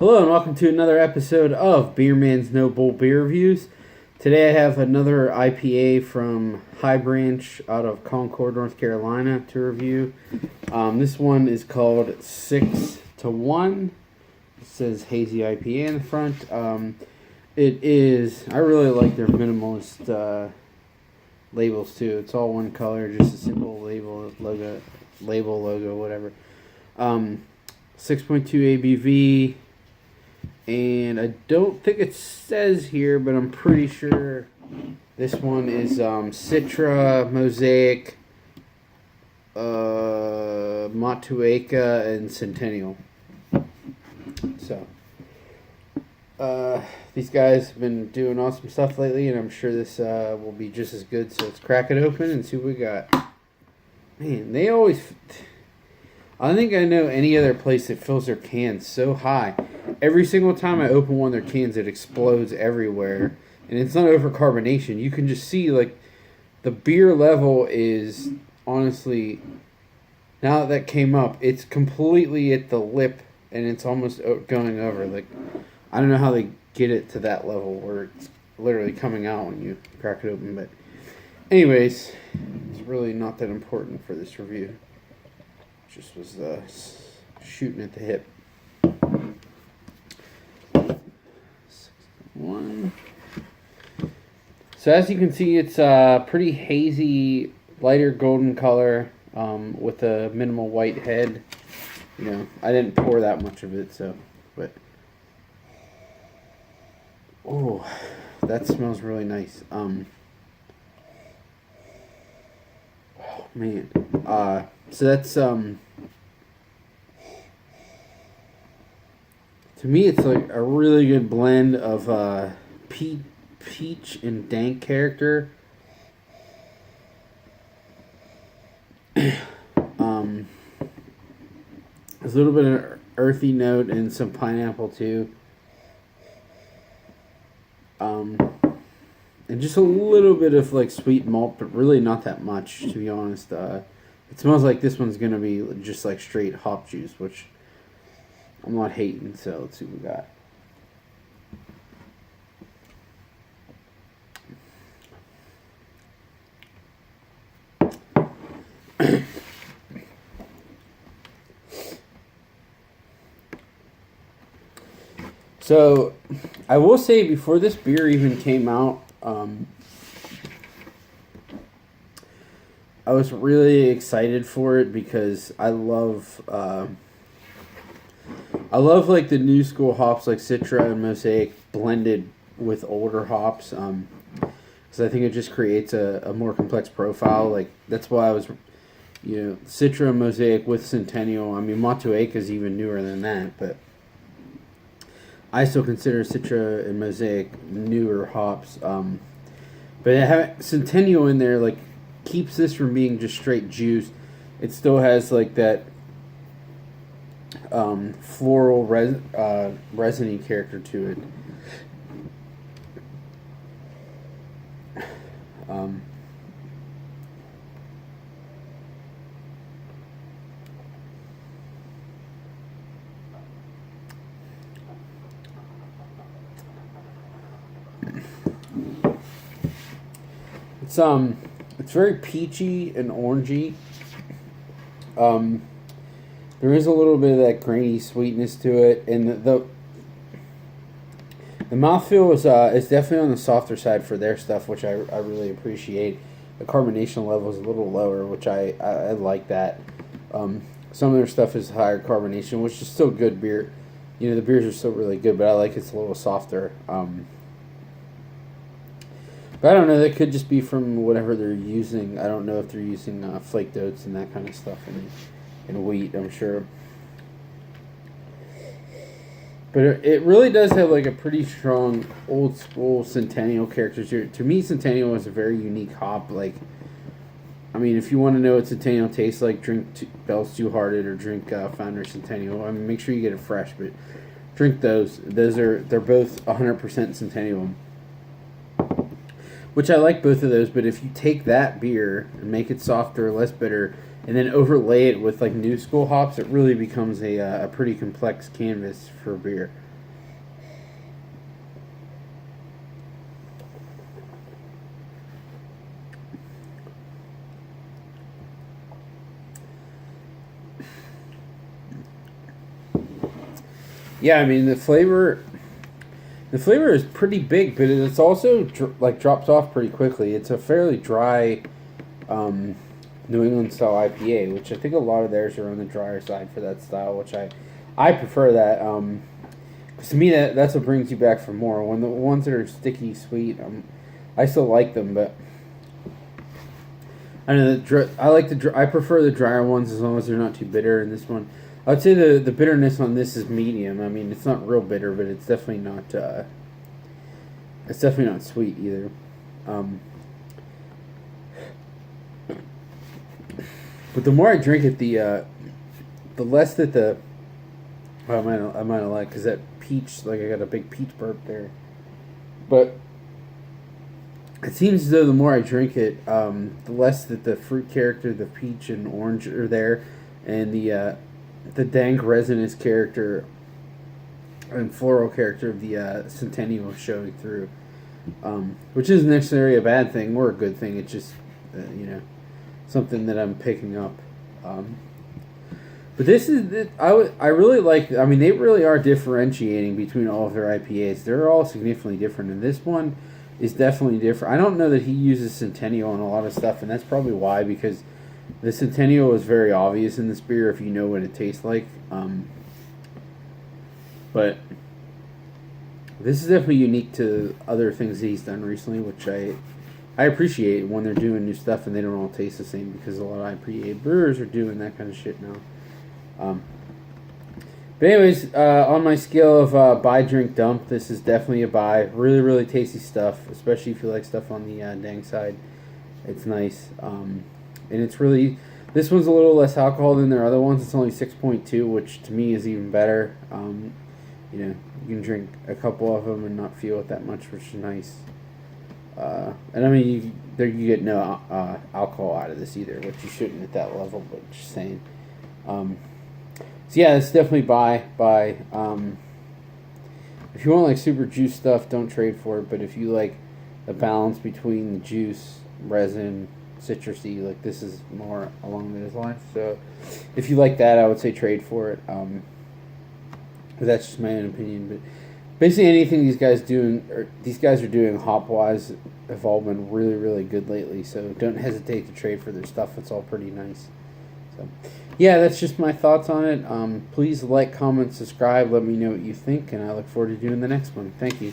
Hello and welcome to another episode of Beerman's No Bull Beer Reviews. Today I have another IPA from High Branch out of Concord, North Carolina to review. This one is called 6 to 1. It says Hazy IPA in the front. I really like their minimalist labels too. It's all one color, just a simple logo, whatever. 6.2 ABV. And I don't think it says here, but I'm pretty sure this one is Citra, Mosaic, Motueka, and Centennial. So, these guys have been doing awesome stuff lately, and I'm sure this will be just as good. So let's crack it open and see what we got. Man, they always... I don't think I know any other place that fills their cans so high. Every single time I open one of their cans, it explodes everywhere. And it's not over carbonation. You can just see, like, the beer level is, honestly, now that came up, it's completely at the lip, and it's almost going over. Like, I don't know how they get it to that level where it's literally coming out when you crack it open. But anyways, it's really not that important for this review. Just was shooting at the hip. 1. So as you can see, it's a pretty hazy, lighter golden color with a minimal white head. You know, I didn't pour that much of it, but oh, that smells really nice. Oh man, so that's to me, it's like a really good blend of peach and dank character. There's a little bit of earthy note and some pineapple too. And just a little bit of like sweet malt, but really not that much, to be honest. It smells like this one's gonna be just like straight hop juice, which I'm not hating, so let's see what we got. So, I will say before this beer even came out, I was really excited for it because I love like the new school hops like Citra and Mosaic blended with older hops. Because I think it just creates a more complex profile. Like that's why I was, Citra and Mosaic with Centennial. I mean, Motueka is even newer than that, but I still consider Citra and Mosaic newer hops. But having Centennial in there like keeps this from being just straight juice. It still has like that floral resiny character to it. It's very peachy and orangey. There is a little bit of that grainy sweetness to it, and the mouthfeel is definitely on the softer side for their stuff, which I really appreciate. The carbonation level is a little lower, which I like that. Some of their stuff is higher carbonation, which is still good beer. You know, the beers are still really good, but I like it's a little softer. But I don't know, that could just be from whatever they're using. I don't know if they're using flaked oats and that kind of stuff and wheat, I'm sure. But it really does have like a pretty strong old school Centennial character to it. To me, Centennial is a very unique hop. Like, I mean, if you want to know what Centennial tastes like, drink Bell's Two Hearted or drink Founder Centennial. I mean, make sure you get it fresh, but drink those. They're both 100% Centennial. Which I like both of those, but if you take that beer and make it softer, less bitter, and then overlay it with like new school hops, it really becomes a pretty complex canvas for beer. Yeah, I mean the flavor is pretty big, but it's also like drops off pretty quickly. It's a fairly dry New England style IPA, which I think a lot of theirs are on the drier side for that style, which I prefer that. 'Cause to me that's what brings you back for more. When the ones that are sticky sweet, I still like them, but I know I prefer the drier ones as long as they're not too bitter. And this one, I'd say the bitterness on this is medium. I mean, it's not real bitter, but it's definitely not sweet either. But the more I drink it, the less that the I might have liked, because that peach, like I got a big peach burp there. But it seems as though the more I drink it, the less that the fruit character, the peach and orange are there, and the dank resinous character and floral character of the Centennial is showing through, which isn't necessarily a bad thing or a good thing. It's just something that I'm picking up. But this is I really like. I mean, they really are differentiating between all of their IPAs. They're all significantly different, and this one is definitely different. I don't know that he uses Centennial on a lot of stuff, and that's probably why, because the Centennial is very obvious in this beer if you know what it tastes like. But this is definitely unique to other things that he's done recently, which I appreciate when they're doing new stuff and they don't all taste the same, because a lot of IPA brewers are doing that kind of shit now. But anyways, on my scale of buy, drink, dump, this is definitely a buy. Really, really tasty stuff, especially if you like stuff on the dank side. It's nice. And it's really, this one's a little less alcohol than their other ones. It's only 6.2, which to me is even better. You can drink a couple of them and not feel it that much, which is nice. And I mean, you get no alcohol out of this either, which you shouldn't at that level, but just saying. So yeah, it's definitely buy. If you want like super juice stuff, don't trade for it. But if you like the balance between the juice, resin, citrusy, like this is more along those lines. So if you like that, I would say trade for it. But that's just my own opinion. But basically anything these guys are doing hop wise have all been really, really good lately. So don't hesitate to trade for their stuff. It's all pretty nice. So yeah, that's just my thoughts on it. Please like, comment, subscribe. Let me know what you think, and I look forward to doing the next one. Thank you.